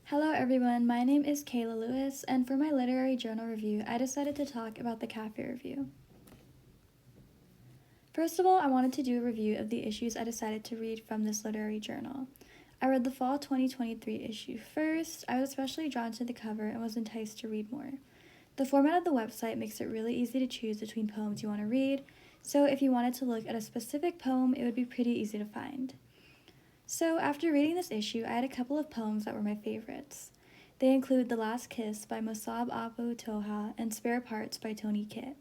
Hello everyone, my name is Kayla Lewis, and for my literary journal review, I decided to talk about the Cafe Review. First of all, I wanted to do a review of the issues I decided to read from this literary journal. I read the fall 2023 issue first. I was especially drawn to the cover and was enticed to read more. The format of the website makes it really easy to choose between poems you want to read, so if you wanted to look at a specific poem, it would be pretty easy to find. So, after reading this issue, I had a couple of poems that were my favorites. They include The Last Kiss by Mossab Abu Toha and Spare Parts by Tony Kitt.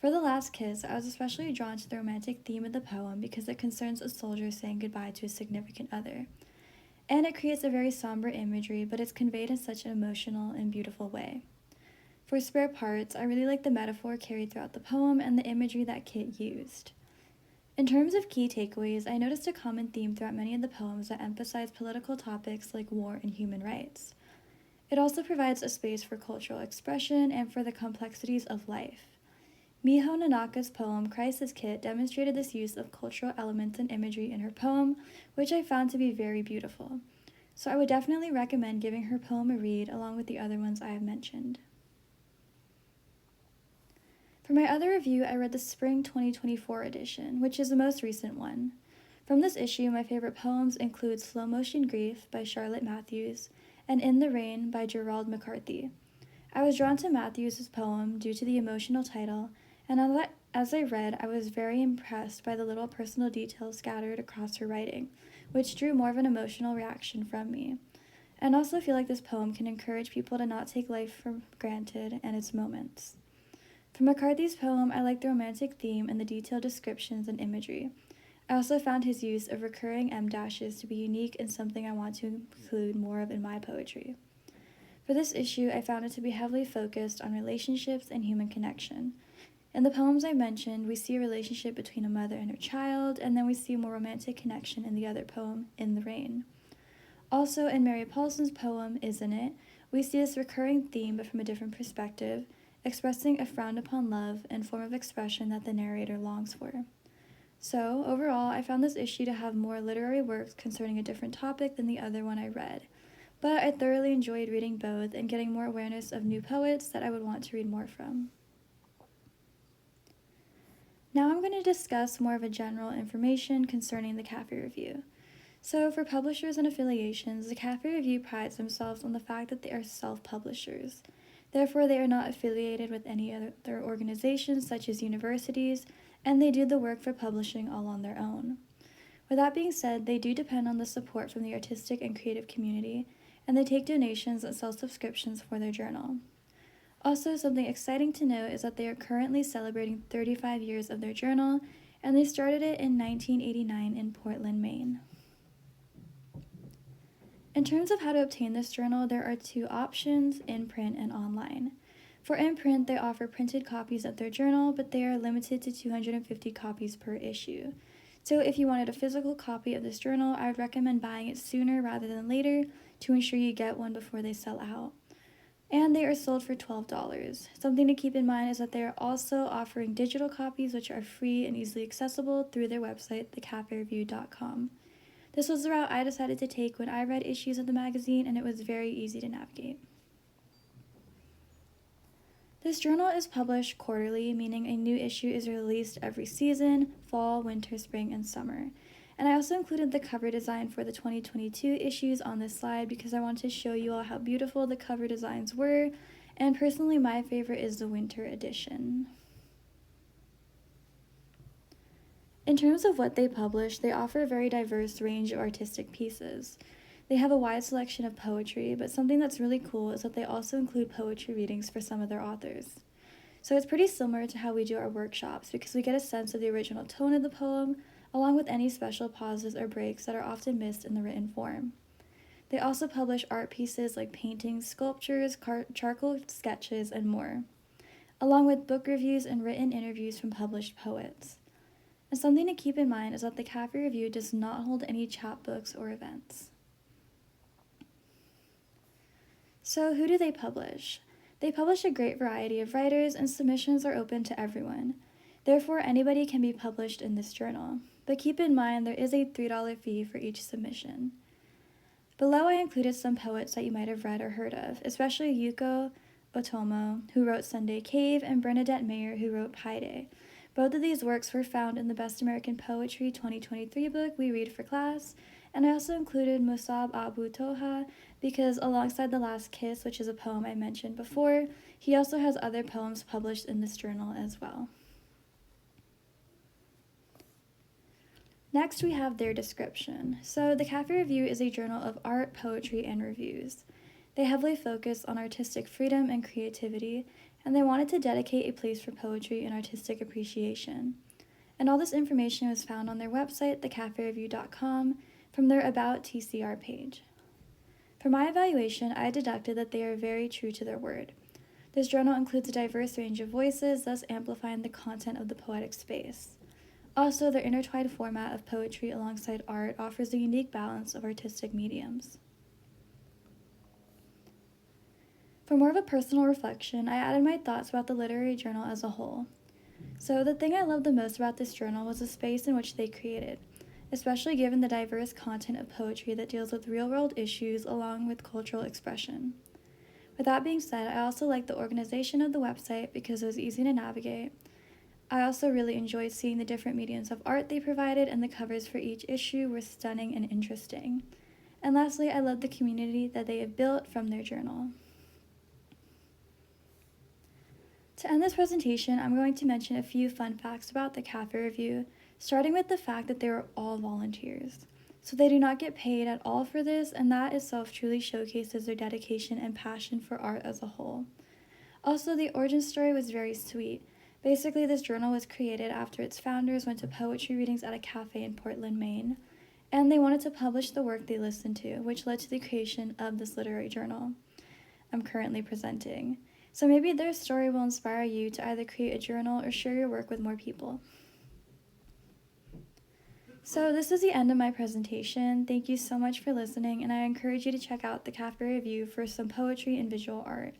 For The Last Kiss, I was especially drawn to the romantic theme of the poem because it concerns a soldier saying goodbye to a significant other. And it creates a very somber imagery, but it's conveyed in such an emotional and beautiful way. For Spare Parts, I really like the metaphor carried throughout the poem and the imagery that Kitt used. In terms of key takeaways, I noticed a common theme throughout many of the poems that emphasize political topics like war and human rights. It also provides a space for cultural expression and for the complexities of life. Miho Nanaka's poem Crisis Kit demonstrated this use of cultural elements and imagery in her poem, which I found to be very beautiful. So I would definitely recommend giving her poem a read along with the other ones I have mentioned. For my other review, I read the Spring 2024 edition, which is the most recent one. From this issue, my favorite poems include Slow Motion Grief by Charlotte Matthews and In the Rain by Gerald McCarthy. I was drawn to Matthews' poem due to the emotional title, and as I read, I was very impressed by the little personal details scattered across her writing, which drew more of an emotional reaction from me. And also feel like this poem can encourage people to not take life for granted and its moments. For McCarthy's poem, I liked the romantic theme and the detailed descriptions and imagery. I also found his use of recurring em dashes to be unique and something I want to include more of in my poetry. For this issue, I found it to be heavily focused on relationships and human connection. In the poems I mentioned, we see a relationship between a mother and her child, and then we see a more romantic connection in the other poem, In the Rain. Also, in Mary Paulson's poem, Isn't It?, we see this recurring theme but from a different perspective, expressing a frowned-upon love and form of expression that the narrator longs for. So, overall, I found this issue to have more literary works concerning a different topic than the other one I read, but I thoroughly enjoyed reading both and getting more awareness of new poets that I would want to read more from. Now I'm going to discuss more of a general information concerning the Cafe Review. So, for publishers and affiliations, the Cafe Review prides themselves on the fact that they are self-publishers. Therefore, they are not affiliated with any other organizations such as universities, and they do the work for publishing all on their own. With that being said, they do depend on the support from the artistic and creative community, and they take donations and sell subscriptions for their journal. Also, something exciting to note is that they are currently celebrating 35 years of their journal, and they started it in 1989 in Portland, Maine. In terms of how to obtain this journal, there are two options, in print and online. For in print, they offer printed copies of their journal, but they are limited to 250 copies per issue. So if you wanted a physical copy of this journal, I would recommend buying it sooner rather than later to ensure you get one before they sell out. And they are sold for $12. Something to keep in mind is that they are also offering digital copies which are free and easily accessible through their website, thecafereview.com. This was the route I decided to take when I read issues of the magazine, and it was very easy to navigate. This journal is published quarterly, meaning a new issue is released every season, fall, winter, spring, and summer. And I also included the cover design for the 2022 issues on this slide because I wanted to show you all how beautiful the cover designs were, and personally my favorite is the winter edition. In terms of what they publish, they offer a very diverse range of artistic pieces. They have a wide selection of poetry, but something that's really cool is that they also include poetry readings for some of their authors. So it's pretty similar to how we do our workshops because we get a sense of the original tone of the poem, along with any special pauses or breaks that are often missed in the written form. They also publish art pieces like paintings, sculptures, charcoal sketches, and more, along with book reviews and written interviews from published poets. And something to keep in mind is that the Cafe Review does not hold any chapbooks or events. So who do they publish? They publish a great variety of writers, and submissions are open to everyone. Therefore, anybody can be published in this journal. But keep in mind there is a $3 fee for each submission. Below I included some poets that you might have read or heard of, especially Yuko Otomo, who wrote Sunday Cave, and Bernadette Mayer, who wrote Pi Day. Both of these works were found in the Best American Poetry 2023 book we read for class, and I also included Musab Abu Toha because alongside The Last Kiss, which is a poem I mentioned before, he also has other poems published in this journal as well. Next, we have their description. So, the Cafe Review is a journal of art, poetry, and reviews. They heavily focus on artistic freedom and creativity, and they wanted to dedicate a place for poetry and artistic appreciation. And all this information was found on their website, thecafereview.com, from their About TCR page. For my evaluation, I deducted that they are very true to their word. This journal includes a diverse range of voices, thus amplifying the content of the poetic space. Also, their intertwined format of poetry alongside art offers a unique balance of artistic mediums. For more of a personal reflection, I added my thoughts about the literary journal as a whole. So, the thing I loved the most about this journal was the space in which they created, especially given the diverse content of poetry that deals with real-world issues along with cultural expression. With that being said, I also liked the organization of the website because it was easy to navigate. I also really enjoyed seeing the different mediums of art they provided, and the covers for each issue were stunning and interesting. And lastly, I loved the community that they have built from their journal. To end this presentation, I'm going to mention a few fun facts about the Cafe Review, starting with the fact that they are all volunteers. So they do not get paid at all for this, and that itself truly showcases their dedication and passion for art as a whole. Also, the origin story was very sweet. Basically, this journal was created after its founders went to poetry readings at a cafe in Portland, Maine, and they wanted to publish the work they listened to, which led to the creation of this literary journal I'm currently presenting. So maybe their story will inspire you to either create a journal or share your work with more people. So this is the end of my presentation. Thank you so much for listening, and I encourage you to check out the Cafe Review for some poetry and visual art.